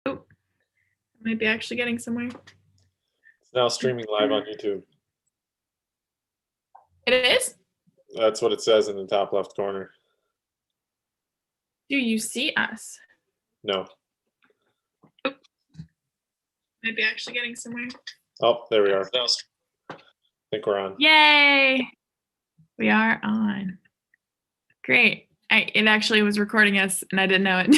Oh, I might be actually getting somewhere. It's now streaming live on YouTube. It is? That's what it says in the top left corner. Do you see us? No. Oh, might be actually getting somewhere. Oh, there we are. I think we're on. Yay! We are on. Great. It actually was recording us, and I didn't know it.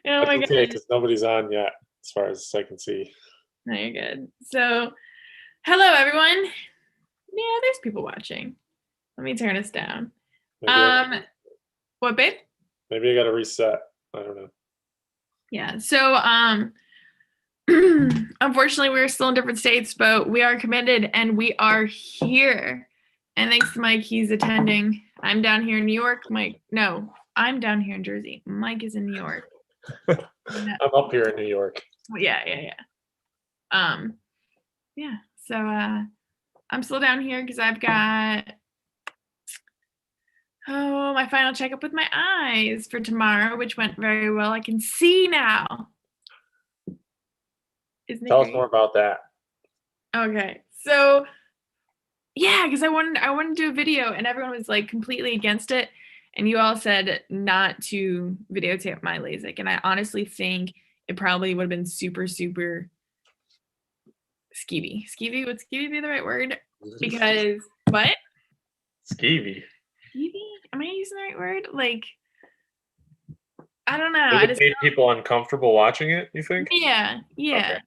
Oh my Okay, god. because nobody's on yet, as far as I can see. No, you're good. So, hello everyone. Yeah, there's people watching. Let me turn us down. What, babe? Maybe I got to reset. I don't know. Yeah. So, unfortunately, we're still in different states, but we are committed and we are here. And thanks to Mike, he's attending. I'm down here in New York. Mike, no, I'm down here in Jersey. Mike is in New York. I'm up here in New York. Yeah. Yeah. So I'm still down here because I've got my final checkup with my eyes for tomorrow, which went very well. I can see now. Isn't it Tell us great? more about that. Okay. So yeah, because I wanted to do a video and everyone was like completely against it. And you all said not to videotape my LASIK. And I honestly think it probably would have been super, super skeevy. Skeevy? Would skeevy be the right word? Because what? Skeevy. Skeevy? Am I using the right word? Like, I don't know. Would it make people uncomfortable watching it, you think? Yeah. Okay.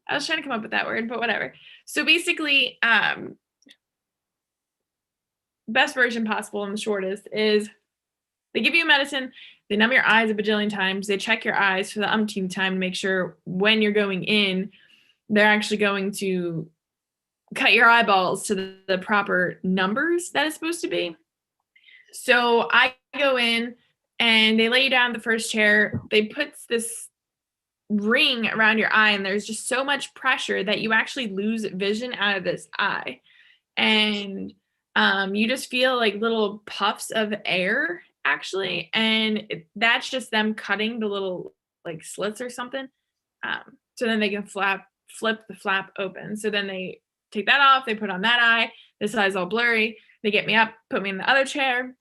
I was trying to come up with that word, but whatever. So basically, best version possible and the shortest is they give you a medicine, they numb your eyes a bajillion times, they check your eyes for the umpteenth time to make sure when you're going in, they're actually going to cut your eyeballs to the proper numbers that it's supposed to be. So I go in and they lay you down in the first chair. They put this ring around your eye and there's just so much pressure that you actually lose vision out of this eye. And you just feel like little puffs of air actually, and that's just them cutting the little like slits or something. So then they can flip the flap open. So then they take that off, they put on that eye, this eye's all blurry, they get me up, put me in the other chair,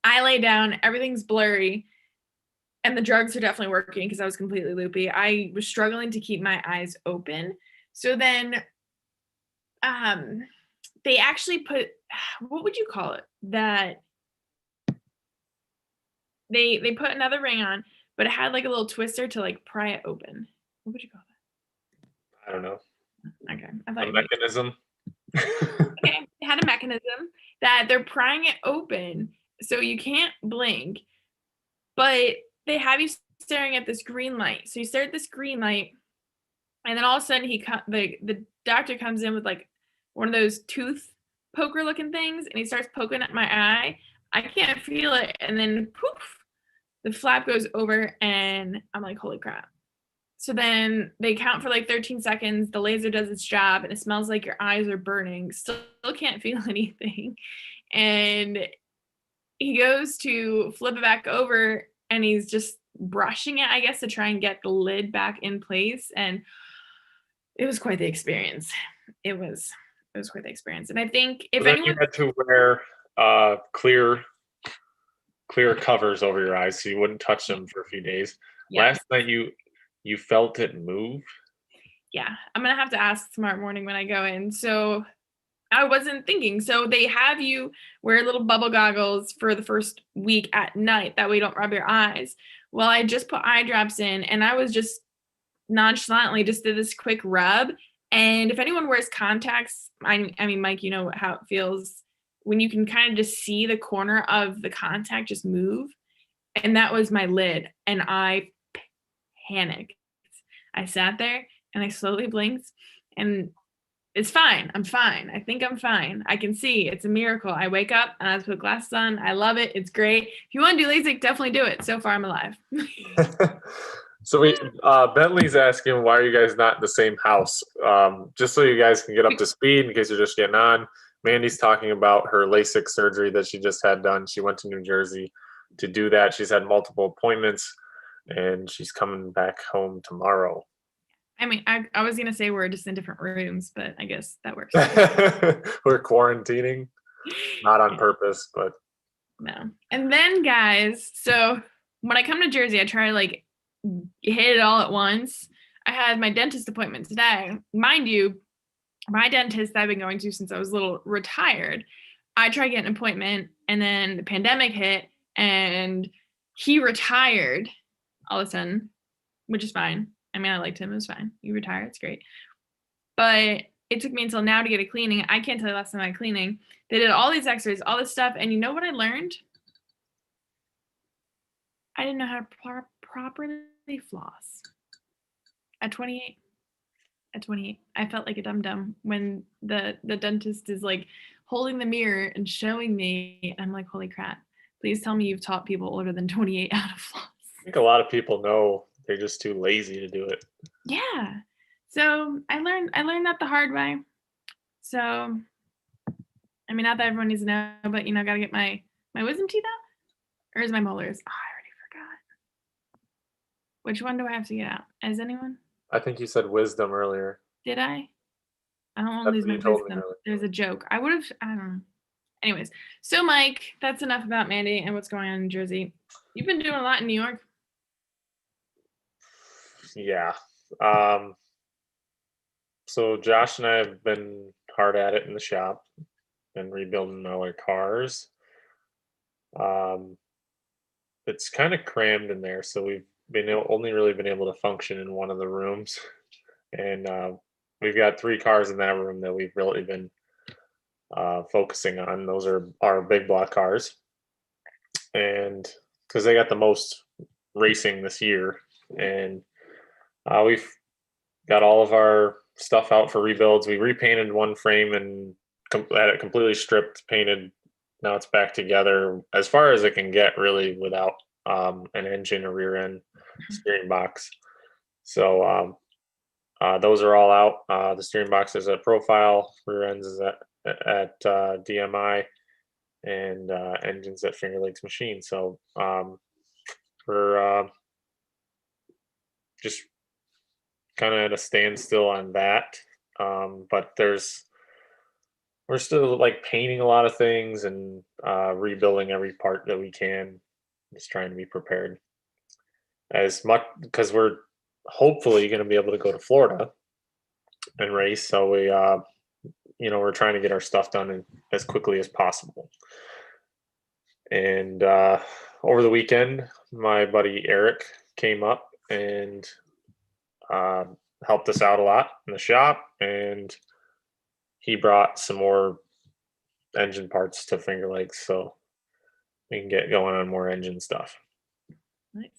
I lay down, everything's blurry, and the drugs are definitely working because I was completely loopy. I was struggling to keep my eyes open. So then they actually put, what would you call it, that they put another ring on, but it had like a little twister to like pry it open. What would you call that? I don't know. Okay. I thought a mechanism. Okay, it had a mechanism that they're prying it open so you can't blink, but they have you staring at this green light. So you stare at this green light, and then all of a sudden the doctor comes in with like one of those tooth poker looking things, and he starts poking at my eye. I can't feel it, and then poof, the flap goes over, and I'm like, holy crap. So then they count for like 13 seconds. The laser does its job, and it smells like your eyes are burning. Still can't feel anything. And he goes to flip it back over, and he's just brushing it, I guess, to try and get the lid back in place. And it was quite the experience. It was quite the experience. And I think if anyone, you had to wear clear covers over your eyes so you wouldn't touch them for a few days. Last night you felt it move? Yeah, I'm gonna have to ask tomorrow morning when I go in. So I wasn't thinking. So they have you wear little bubble goggles for the first week at night. That way you don't rub your eyes. Well, I just put eye drops in, and I was just nonchalantly just did this quick rub. And if anyone wears contacts, I mean, Mike, you know how it feels when you can kind of just see the corner of the contact just move. And that was my lid. And I panicked. I sat there and I slowly blinked, and it's fine. I'm fine. I think I'm fine. I can see. It's a miracle. I wake up and I put glasses on. I love it. It's great. If you want to do LASIK, definitely do it. So far, I'm alive. So Bentley's asking, why are you guys not in the same house? Just so you guys can get up to speed in case you're just getting on. Mandee's talking about her LASIK surgery that she just had done. She went to New Jersey. to do that. She's had multiple appointments, and she's coming back home tomorrow. I mean, I was gonna say we're just in different rooms, but I guess that works. We're quarantining, not on purpose, but no. And then, guys, so when I come to Jersey, I try to like hit it all at once. I had my dentist appointment today. Mind you, my dentist I've been going to since I was little retired. I tried getting an appointment, and then the pandemic hit, and he retired all of a sudden, which is fine. I mean, I liked him. It was fine. You retire. It's great. But it took me until now to get a cleaning. I can't tell you last time I had cleaning. They did all these x-rays, all this stuff. And you know what I learned? I didn't know how to properly floss. At 28. At 28. I felt like a dum-dum when the dentist is like holding the mirror and showing me. I'm like, holy crap. Please tell me you've taught people older than 28 how to floss. I think a lot of people know. They're just too lazy to do it. Yeah. So I learned that the hard way. So, I mean, not that everyone needs to know, but I got to get my wisdom teeth out, or is my molars? Oh, I already forgot. Which one do I have to get out? Has anyone? I think you said wisdom earlier. Did I? I don't want to lose my wisdom. There's a joke. I don't know. Anyways, so Mike, that's enough about Mandee and what's going on in Jersey. You've been doing a lot in New York. Yeah. So Josh and I have been hard at it in the shop and rebuilding all our cars. It's kind of crammed in there, so we've only really been able to function in one of the rooms, and we've got 3 cars in that room that we've really been focusing on. Those are our big block cars, and because they got the most racing this year, and we've got all of our stuff out for rebuilds. We repainted one frame and had it completely stripped, painted. Now it's back together as far as it can get, really, without an engine or rear end steering box. So those are all out. The steering box is at Profile, rear ends is at DMI, and engines at Finger Lakes Machine. So we're just kind of at a standstill on that, but we're still like painting a lot of things and rebuilding every part that we can, just trying to be prepared as much, because we're hopefully going to be able to go to Florida and race. So we're trying to get our stuff done as quickly as possible. And over the weekend, my buddy Eric came up and helped us out a lot in the shop, and he brought some more engine parts to Finger Lakes so we can get going on more engine stuff. Nice.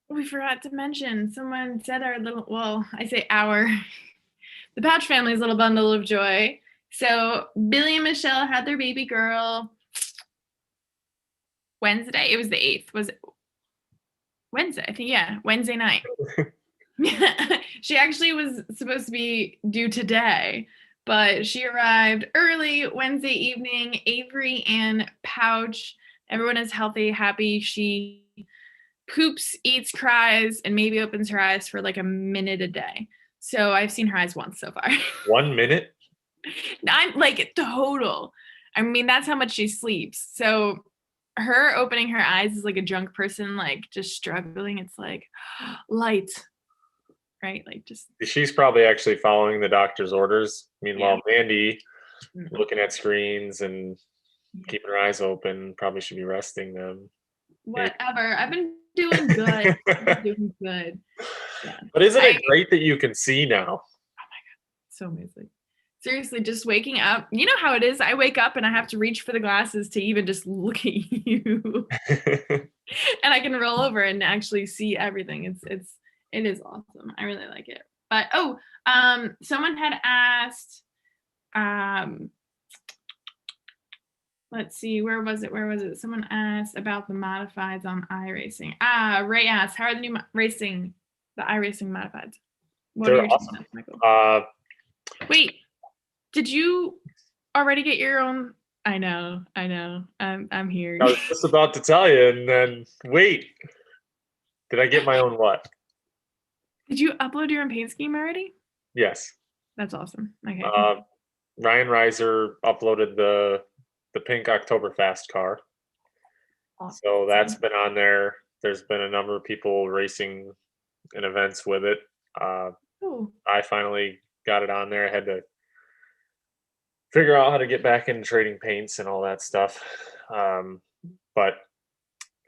We forgot to mention, someone said the Pauch family's little bundle of joy. So Billy and Michelle had their baby girl Wednesday. It was the 8th. Was it Wednesday? I think, yeah, Wednesday night. She actually was supposed to be due today, but she arrived early Wednesday evening. Avery and Pauch, everyone is healthy, happy. She poops, eats, cries, and maybe opens her eyes for like a minute a day. So I've seen her eyes once so far. 1 minute? I'm like total. I mean, that's how much she sleeps. So her opening her eyes is like a drunk person, like just struggling. It's like light. Right? Like just. She's probably actually following the doctor's orders. Meanwhile, yeah. Mandee, looking at screens and keeping her eyes open, probably should be resting them. Whatever. I've been doing good. Yeah. But isn't it great that you can see now? Oh my God. So amazing. Seriously, just waking up. You know how it is. I wake up and I have to reach for the glasses to even just look at you. And I can roll over and actually see everything. It is awesome. I really like it. But someone had asked, let's see, where was it? Someone asked about the modifieds on iRacing. Ray asked, how are the new iRacing modifieds? They're awesome. Michael? Wait, did you already get your own I know. I'm here. I was just about to tell you, and then wait, did I get my own what? Did you upload your own paint scheme already? Yes. That's awesome. Okay. Ryan Reiser uploaded the pink Oktoberfest car. So that's Awesome. been on there. There's been a number of people racing in events with it. Uh, Cool. I finally got it on there. I had to figure out how to get back into trading paints and all that stuff. But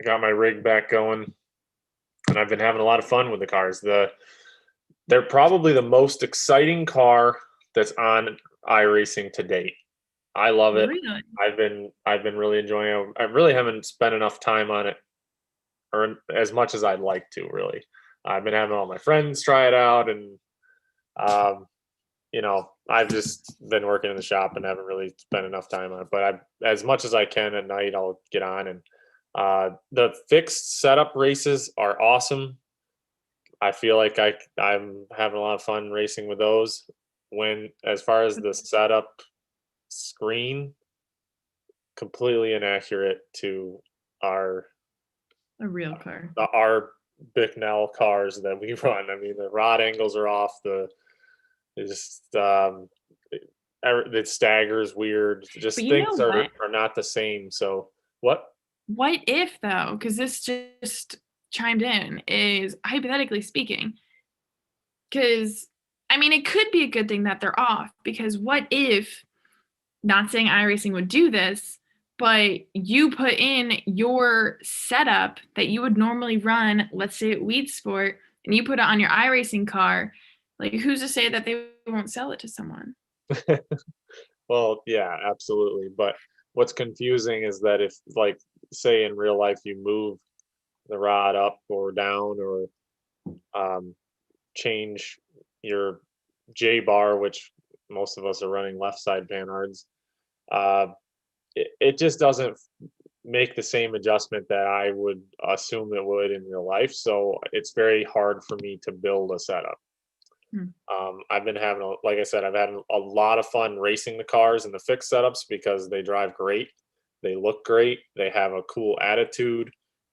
I got my rig back going, and I've been having a lot of fun with the cars. They're probably the most exciting car that's on iRacing to date. I love it. Really? I've been really enjoying it. I really haven't spent enough time on it, or as much as I'd like to. Really, I've been having all my friends try it out, and um, I've just been working in the shop and haven't really spent enough time on it. But as much as I can at night, I'll get on. And the fixed setup races are awesome. I feel like I'm having a lot of fun racing with those. As far as the setup screen, completely inaccurate to our A real car. our Bicknell cars that we run. I mean, the rod angles are off. It staggers weird. But Just you know things are what? are not the same. So what? What if though? Because this just chimed in, is hypothetically speaking. Because I mean, it could be a good thing that they're off. Because what if, not saying iRacing would do this, but you put in your setup that you would normally run, let's say at Weed Sport, and you put it on your iRacing car, like who's to say that they won't sell it to someone? Well, yeah, absolutely. But what's confusing is that if, like, say in real life, you move the rod up or down, or um, change your J bar, which most of us are running left side panhards, uh, it just doesn't make the same adjustment that I would assume it would in real life. So it's very hard for me to build a setup. Hmm. I've been having, like I said, I've had a lot of fun racing the cars and the fixed setups because they drive great, they look great, they have a cool attitude.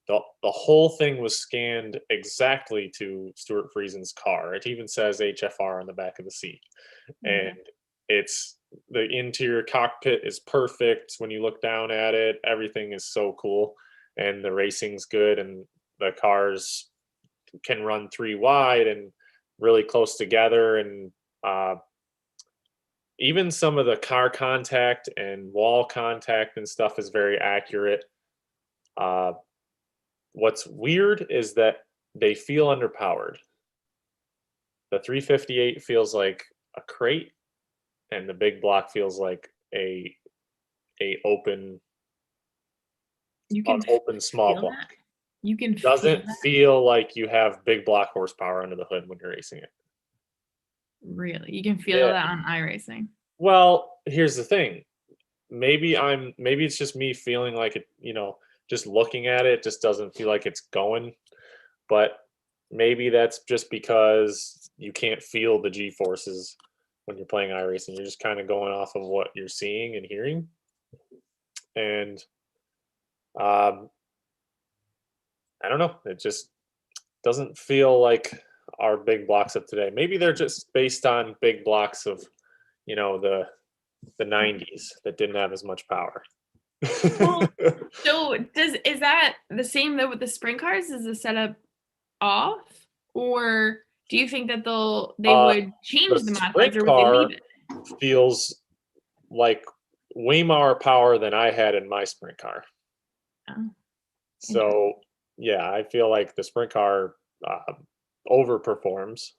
The whole thing was scanned exactly to Stuart Friesen's car. It even says HFR on the back of the seat, Okay. and it's the interior cockpit is perfect. When you look down at it, everything is so cool, and the racing's good, and the cars can run three wide and really close together. And uh, even some of the car contact and wall contact and stuff is very accurate. Uh, what's weird is that they feel underpowered. The 358 feels like a crate, and the big block feels like a open You an can open small feel that. block. You can feel Doesn't that. feel like you have big block horsepower under the hood when you're racing it. Really, you can feel Yeah. that on iRacing. Well, here's the thing. Maybe it's just me feeling like it, just looking at it just doesn't feel like it's going. But maybe that's just because you can't feel the G forces when you're playing iRacing. You're just kind of going off of what you're seeing and hearing. And um, I don't know. It just doesn't feel like our big blocks of today. Maybe they're just based on big blocks of, the 90s that didn't have as much power. Well, so is that the same though with the sprint cars? Is the setup off, or do you think that they uh, would the change the modifieds, sprint or would they leave car it? feels like way more power than I had in my sprint car. Oh, interesting. So yeah, I feel like the sprint car uh, overperforms,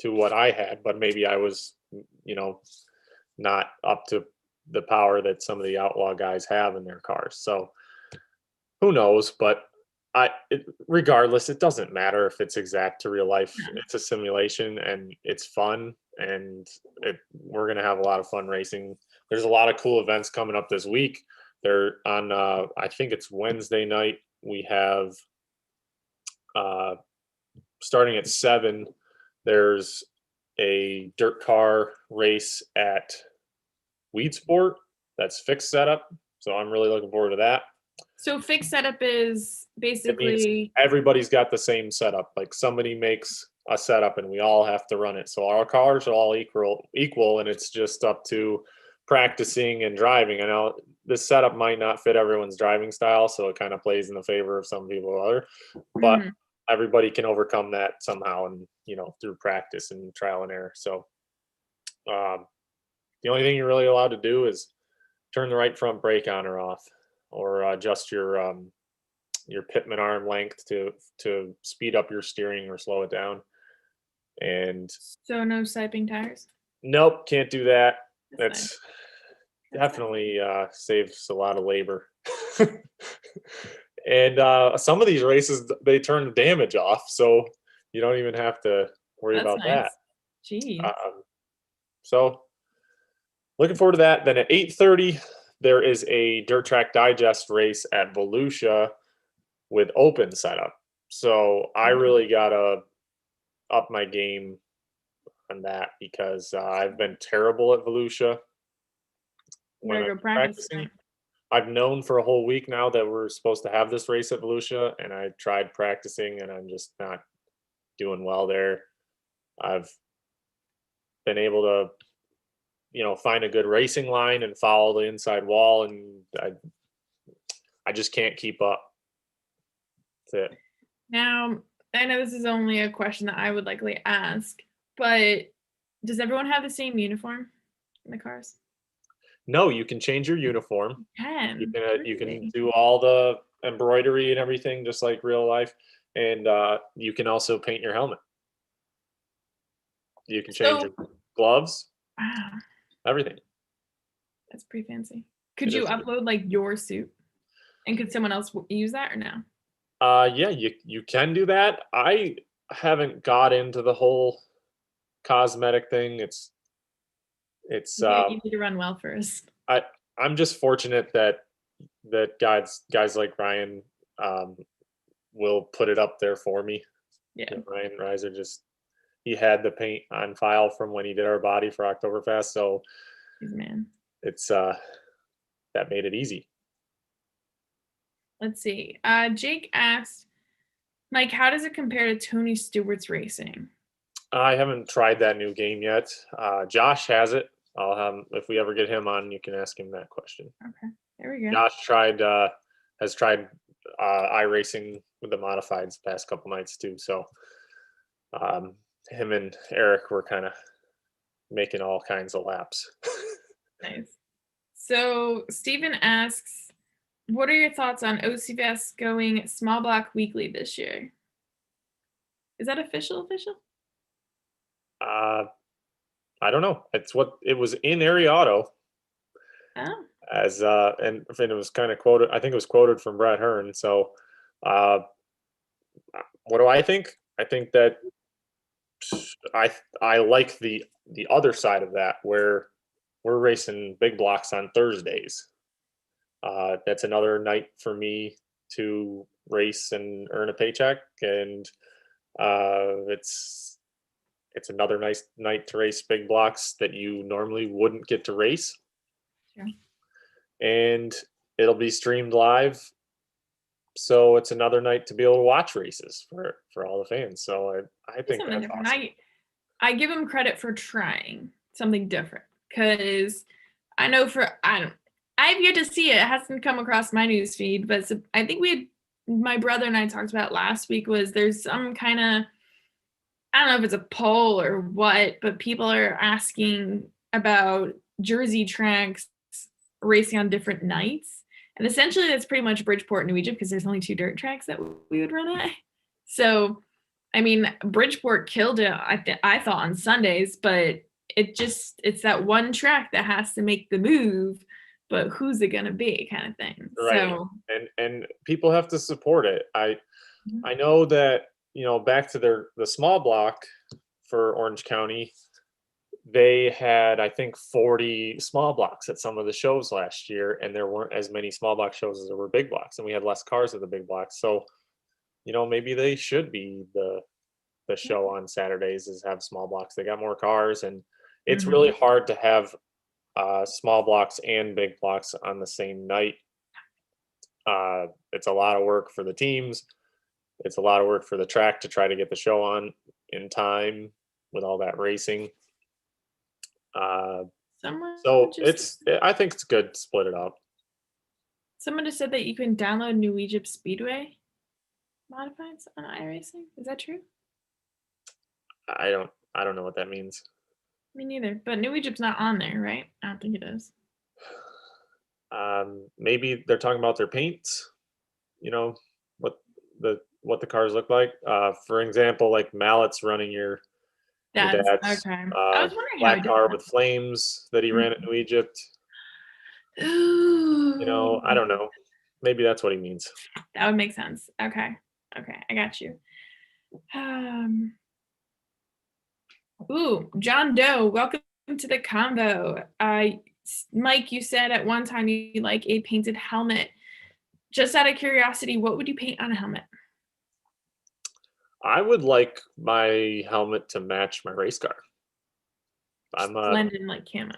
to what I had, but maybe I was, you know, not up to the power that some of the outlaw guys have in their cars. So who knows? But regardless, it doesn't matter if it's exact to real life. Yeah. It's a simulation and it's fun, and we're gonna have a lot of fun racing. There's a lot of cool events coming up this week. They're on. I think it's Wednesday night. We have uh, starting at 7. There's a dirt car race at Weed Sport, that's fixed setup. So I'm really looking forward to that. So fixed setup is It means basically everybody's got the same setup. Like somebody makes a setup and we all have to run it. So our cars are all equal, and it's just up to practicing and driving. I know this setup might not fit everyone's driving style, so it kind of plays in the favor of some people or other, but mhm. everybody can overcome that somehow, and through practice and trial and error. So um, the only thing you're really allowed to do is turn the right front brake on or off, or adjust your pitman arm length to speed up your steering or slow it down. And So no siping tires. nope, can't do that. That's nice. That's That's nice. definitely saves a lot of labor. And some of these races they turn the damage off, so you don't even have to worry That's about that. nice. Jeez. So looking forward to that. Then at 8:30, there is a Dirt Track Digest race at Volusia with open setup. So I really gotta up my game on that because I've been terrible at Volusia You when better I'm go practice practicing. tonight. I've known for a whole week now that we're supposed to have this race at Volusia, and I tried practicing, and I'm just not doing well there. I've been able to, find a good racing line and follow the inside wall, and I just can't keep up. That's it. Now, I know this is only a question that I would likely ask, but does everyone have the same uniform in the cars? No, you can change your uniform. Can. You can Really? do all the embroidery and everything just like real life, and you can also paint your helmet. You can change So, your gloves, wow, everything. that's pretty fancy. Could It you is. upload like your suit? And could someone else use that or no? Yeah, you can do that. I haven't got into the whole cosmetic thing. It's You need to run well first. I I'm just fortunate that guys like Ryan um will put it up there for me. Yeah, Ryan Reiser he had the paint on file from when he did our body for Oktoberfest, so he's a man. it's that made it easy. Let's see. Jake asked, Mike, how does it compare to Tony Stewart's racing? I haven't tried that new game yet. Josh has it. I'll have if we ever get him on, you can ask him that question. Okay, there we go. Josh has tried iRacing with the modifieds the past couple nights too. So him and Eric were kind of making all kinds of laps. Nice. So Stephen asks, what are your thoughts on OCVS going small block weekly this year? Is that official? uh, I don't know. It's what it was in Area Auto Oh, as and it was kind of quoted. I think it was quoted from Brett Hearn. So uh, what do I think? I think that I like the other side of that where we're racing big blocks on Thursdays. That's another night for me to race and earn a paycheck, and it's another nice night to race big blocks that you normally wouldn't get to race, sure. and it'll be streamed live. So it's another night to be able to watch races for all the fans. So I think Something that's different. awesome. I give him credit for trying something different because I know I've yet to see it. It hasn't come across my news feed, but I think my brother and I talked about last week was there's some kind of, I don't know if it's a poll or what, but people are asking about Jersey tracks racing on different nights. And essentially that's pretty much Bridgeport, New Egypt, because there's only 2 dirt tracks that we would run at. So, I mean, Bridgeport killed it, I thought, on Sundays, but it's that one track that has to make the move, but who's it gonna be kind of thing. Right. So And people have to support it. mhm. I know that, back to the small block for Orange County, they had, I think, 40 small blocks at some of the shows last year, and there weren't as many small block shows as there were big blocks, and we had less cars at the big blocks. So, maybe they should be the show on Saturdays is have small blocks. They got more cars, and it's really hard to have small blocks and big blocks on the same night. It's a lot of work for the teams. It's a lot of work for the track to try to get the show on in time with all that racing. Someone So just I think it's good to split it up. someone just said that you can download New Egypt Speedway modifieds on iRacing. Is that true? I don't know what that means. Me neither. But New Egypt's not on there, right? I don't think it is. Maybe they're talking about their paints. You know what the cars look like. For example, like Mallet's running your That's dad's okay. I was wondering how he black did car that. with flames that he ran at New Egypt. Ooh, I don't know. Maybe that's what he means. that would make sense. Okay. Okay, I got you. Ooh, John Doe, welcome to the convo. Mike, you said at one time you like a painted helmet. Just out of curiosity, what would you paint on a helmet? I would like my helmet to match my race car. Blend in like camo.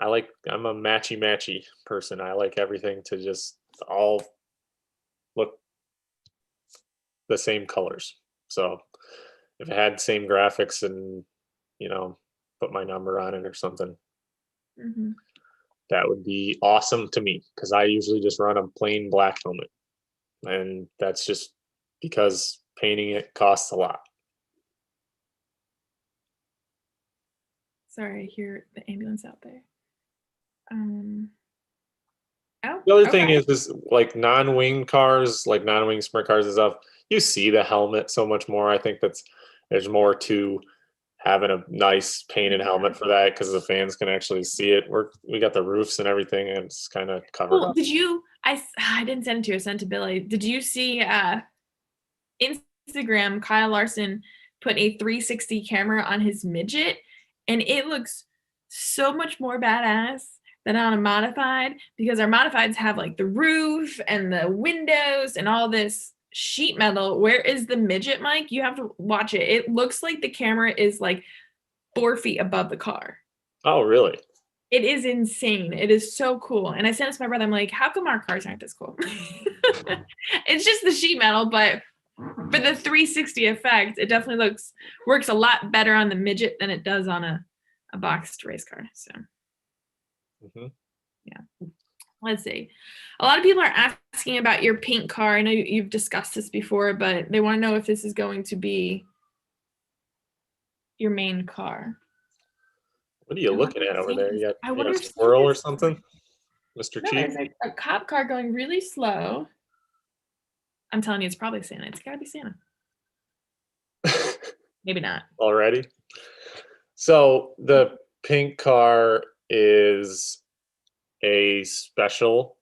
I'm a matchy person. I like everything to just all look the same colors. So if it had the same graphics and put my number on it or something, Mm-hmm. that would be awesome to me, because I usually just run a plain black helmet, and that's just because painting it costs a lot. Sorry, I hear the ambulance out there. The other Okay. thing is like non-wing cars, like non-wing sprint cars and stuff, you see the helmet so much more. I think there's more to having a nice painted helmet for that, because the fans can actually see it. We got the roofs and everything, and it's kind of covered up. Did you? I didn't send it to you. I sent it to Billy. Did you see Instagram? Kyle Larson put a 360 camera on his midget, and it looks so much more badass than on a modified, because our modifieds have like the roof and the windows and all this sheet metal. Where is the midget, Mike? You have to watch it. It looks like the camera is like 4 feet above the car. Oh, really? It is insane. It is so cool. And I sent it to my brother. I'm like, how come our cars aren't this cool? It's just the sheet metal, but for the 360 effect, it definitely works a lot better on the midget than it does on a boxed race car. So yeah. Let's see. A lot of people are asking about your paint car. I know you've discussed this before, but they want to know if this is going to be your main car. What are you looking at over there? You got a if squirrel or something, Mr. No, Chief? there's a cop car going really slow. I'm telling you, it's probably Santa. It's got to be Santa. Maybe not. Already. So the pink car is a special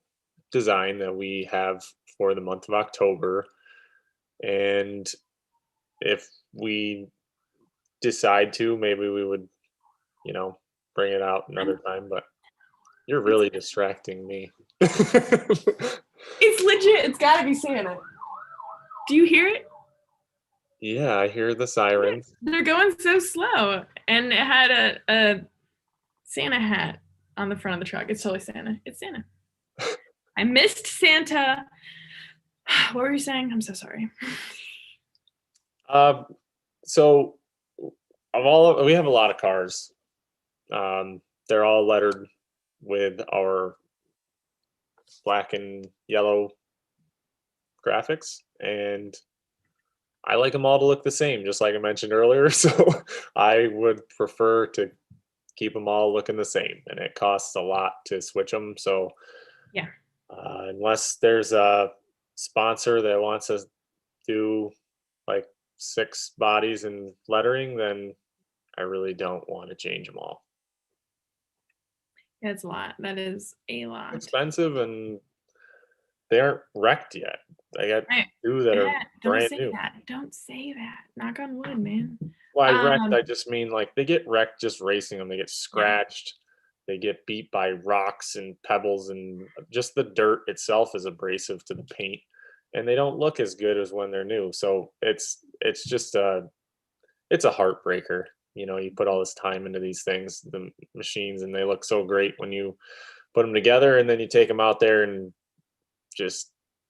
design that we have for the month of October. And if we decide to, maybe we would, bring it out another time, but you're really distracting me. It's legit. It's got to be Santa. Do you hear it? Yeah, I hear the sirens. They're going so slow. And it had a Santa hat on the front of the truck. It's totally Santa. It's Santa. I missed Santa. What were you saying? I'm so sorry. So we have a lot of cars. They're all lettered with our black and yellow graphics, and I like them all to look the same, just like I mentioned earlier. So I would prefer to keep them all looking the same, and it costs a lot to switch them. So yeah, unless there's a sponsor that wants us to do like 6 bodies and lettering, then I really don't want to change them all. It's a lot. That is a lot. Expensive, and they aren't wrecked yet. I got 2 that are brand new. Don't say that. Knock on wood, man. Well, wrecked, I just mean like they get wrecked just racing them. They get scratched. Yeah. They get beat by rocks and pebbles, and just the dirt itself is abrasive to the paint, and they don't look as good as when they're new. So it's just it's a heartbreaker. you put all this time into these things, the machines, and they look so great when you put them together, and then you take them out there and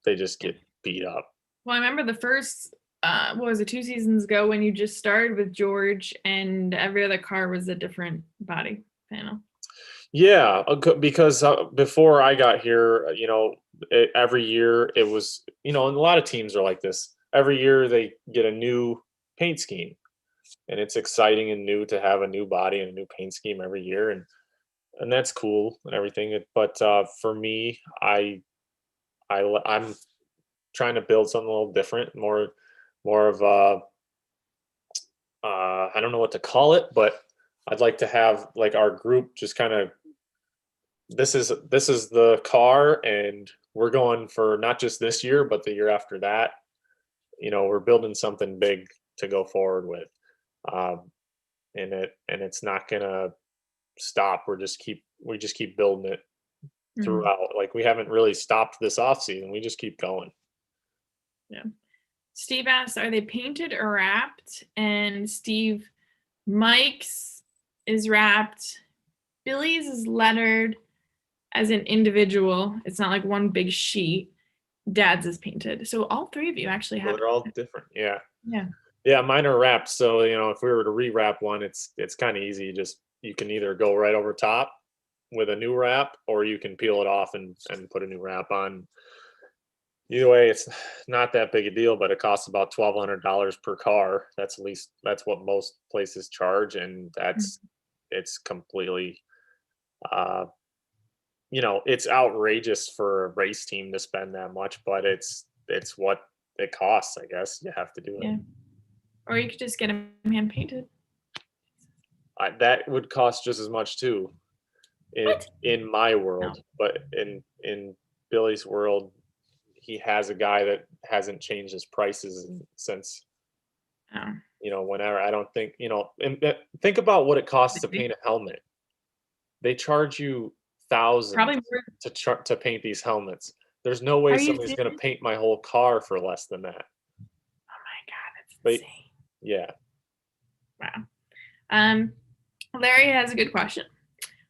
they just get beat up. Well, I remember the first, what was it, 2 seasons ago when you just started with George and every other car was a different body panel. Yeah, because before I got here, every year it was, and a lot of teams are like this. Every year they get a new paint scheme, and it's exciting and new to have a new body and a new paint scheme every year, and that's cool and everything. But for me, I'm trying to build something a little different, more of I don't know what to call it, but I'd like to have like our group just kind of this is the car, and we're going for not just this year but the year after that. We're building something big to go forward with, um, and it's not gonna stop. We just keep building it Mhm. throughout. Like we haven't really stopped this off season. We just keep going. Yeah. Steve asks, are they painted or wrapped? And Steve, Mike's is wrapped. Billy's is lettered as an individual. It's not like one big sheet. Dad's is painted. So all three of you actually Well, have they're all different. Yeah. Yeah. Yeah, mine are wrapped. So, if we were to rewrap one, it's kind of easy. You can either go right over top with a new wrap, or you can peel it off and put a new wrap on. Either way, it's not that big a deal, but it costs about $1,200 per car. That's what most places charge, and it's completely, uh, it's outrageous for a race team to spend that much, but it's what it costs. I guess you have to do it. Yeah. Or you could just get them hand painted. That would cost just as much too, What? in my No. world, but in Billy's world, he has a guy that hasn't changed his prices since Oh. whenever. I don't think and think about what it costs to Maybe. paint a helmet. They charge you Probably thousands more. to paint these helmets. There's no way Are you somebody's serious? going to paint my whole car for less than that. Oh my God, that's But insane. yeah, Wow. Larry has a good question.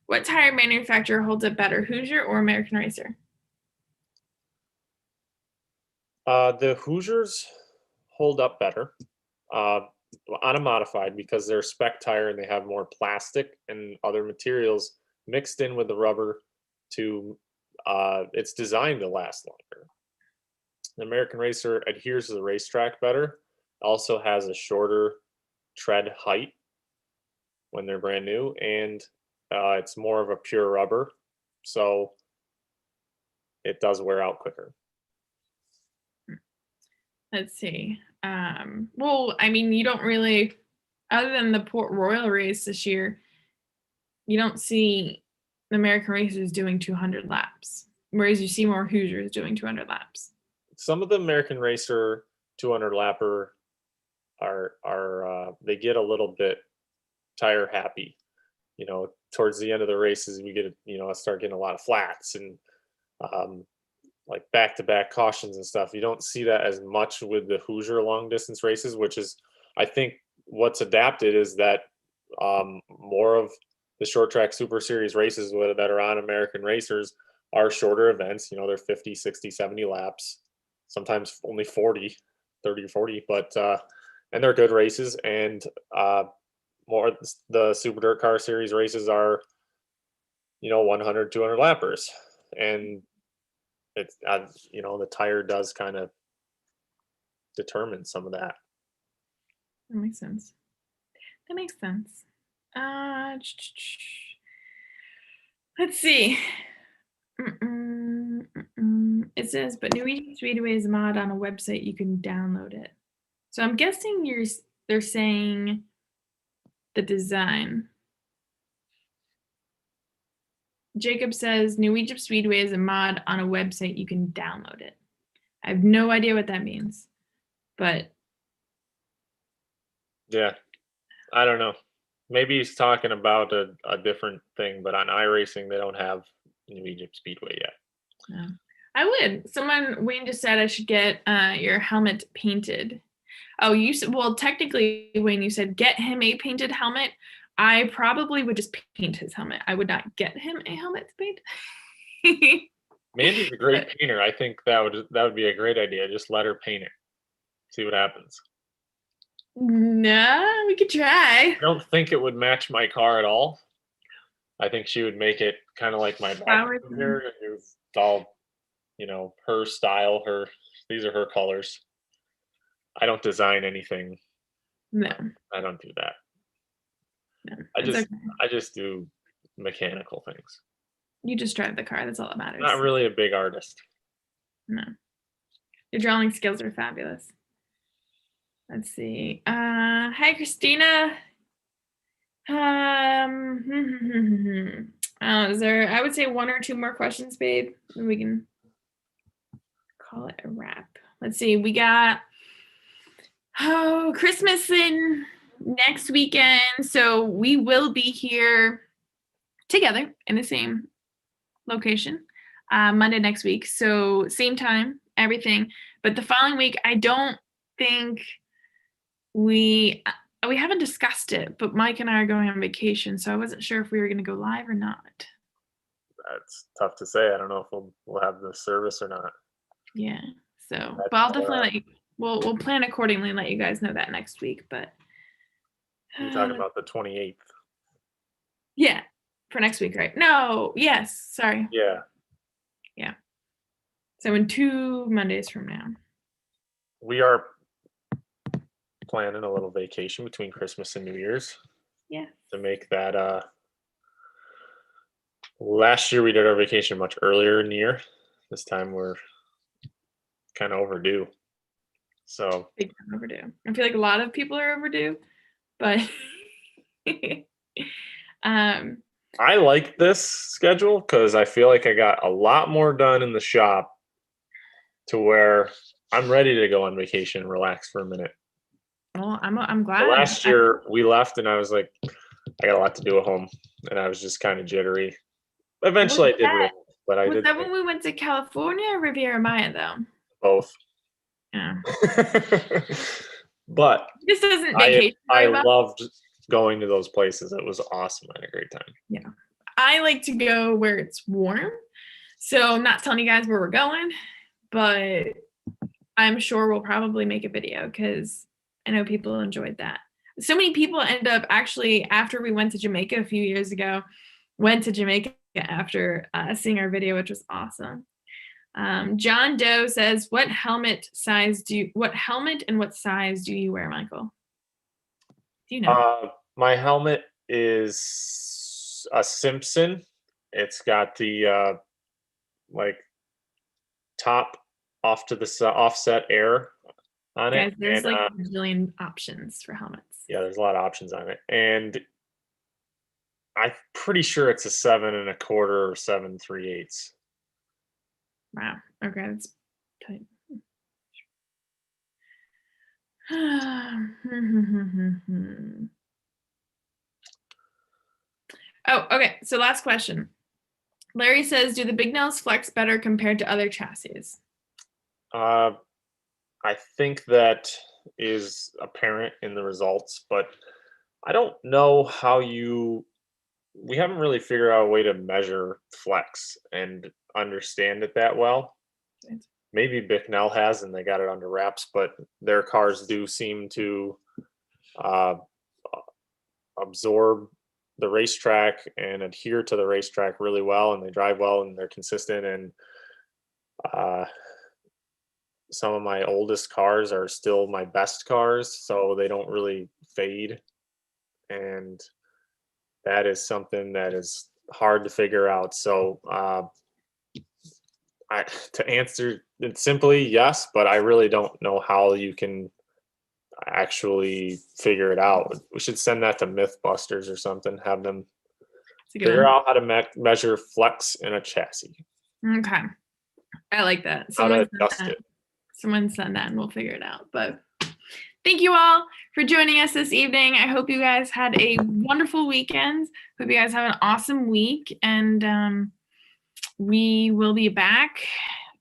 What tire manufacturer holds up better, Hoosier or American Racer? the Hoosiers hold up better uh, on a modified because they're spec tire and they have more plastic and other materials mixed in with the rubber to it's designed to last longer. The American Racer adheres to the racetrack better, also has a shorter tread height when they're brand new, and it's more of a pure rubber, so it does wear out quicker. Let's see. Well, I mean, you don't really, other than the Port Royal race this year, you don't see the American racers doing 200 laps, whereas you see more Hoosiers doing 200 laps. Some of the American Racer 200 lapper they get a little bit tire happy. Towards the end of the races, we get start getting a lot of flats and um, like back-to-back cautions and stuff. You don't see that as much with the Hoosier long distance races, which is, I think, what's adapted is that more of the short track super series races that are on American Racers are shorter events. They're 50, 60, 70 laps, sometimes only 40, 30 or 40, but and they're good races. And more the super dirt car series races are 100, 200 lappers, and it's the tire does kind of determine some of that. That makes sense. That makes sense. Let's see. It says, but New Egypt Speedway is a mod on a website. You can download it. So I'm guessing they're saying the design. Jacob says New Egypt Speedway is a mod on a website. You can download it. I have no idea what that means, but Yeah, I don't know. Maybe he's talking about a different thing, but on iRacing they don't have New Egypt Speedway yet. no. I would. Wayne just said I should get your helmet painted. Oh, you said, well, technically, when you said get him a painted helmet, I probably would just paint his helmet. I would not get him a helmet to paint. Mandy's a great painter. I think that would be a great idea. Just let her paint it. See what happens. No, we could try. I don't think it would match my car at all. I think she would make it kind of like my Flowers bathroom here. It's all, her style. These are her colors. I don't design anything. No, I don't do that. no. I It's just okay. I just do mechanical things. You just drive the car. That's all that matters. Not really a big artist. No. Your drawing skills are fabulous. Let's see. Hi, Christina. Is there, I would say 1 or 2 more questions, babe, and we can call it a wrap. Let's see. We got Christmas in next weekend, so we will be here together in the same location Monday next week. So same time, everything. But the following week, I don't think we haven't discussed it, but Mike and I are going on vacation, so I wasn't sure if we were going to go live or not. That's tough to say. I don't know if we'll have the service or not. Yeah. So, but I'll definitely we'll plan accordingly and let you guys know that next week. But you're talking about the 28th. Yeah, for next week, right? No. Yes. Sorry. Yeah. Yeah. So in 2 Mondays from now. We are planning a little vacation between Christmas and New Year's. Yeah. To make that last year we did our vacation much earlier in the year. This time we're kind of overdue. So Big time overdue. I feel like a lot of people are overdue, but I like this schedule because I feel like I got a lot more done in the shop to where I'm ready to go on vacation and relax for a minute. well, I'm glad. The last year we left and I was like, I got a lot to do at home, and I was just kind of jittery. Eventually I did relax, but I Was did that when we went to California or Riviera Maya though? both. Yeah. But This isn't vacation. I loved going to those places. It was awesome. I had a great time. Yeah. I like to go where it's warm. So I'm not telling you guys where we're going, but I'm sure we'll probably make a video because I know people enjoyed that. So many people end up actually, after we went to Jamaica a few years ago, went to Jamaica after seeing our video, which was awesome. John Doe says, what helmet and what size do you wear, Michael? Do you know? My helmet is a Simpson. It's got the like top off to the offset air on Guys, it. there's And, like a million options for helmets. yeah, there's a lot of options on it. And I'm pretty sure it's a 7 1/4 or 7 3/8. Wow. Okay, that's tight. Oh, okay. So last question. Larry says, do the big nails flex better compared to other chassis? I think that is apparent in the results, but I don't know how we haven't really figured out a way to measure flex and understand it that well. Right. Maybe Bicknell has, and they got it under wraps, but their cars do seem to absorb the racetrack and adhere to the racetrack really well, and they drive well and they're consistent. And some of my oldest cars are still my best cars, so they don't really fade. And that is something that is hard to figure out. So to answer it simply, yes, but I really don't know how you can actually figure it out. We should send that to Mythbusters or something, have them figure out how to measure flex in a chassis. Okay. I like that. How to adjust it. Someone send that and we'll figure it out. But thank you all for joining us this evening. I hope you guys had a wonderful weekend. Hope you guys have an awesome week. And we will be back.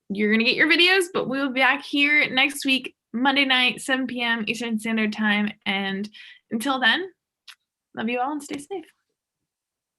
You're going to get your videos, but we'll be back here next week, Monday night, 7 p.m. Eastern Standard Time. And until then, love you all and stay safe.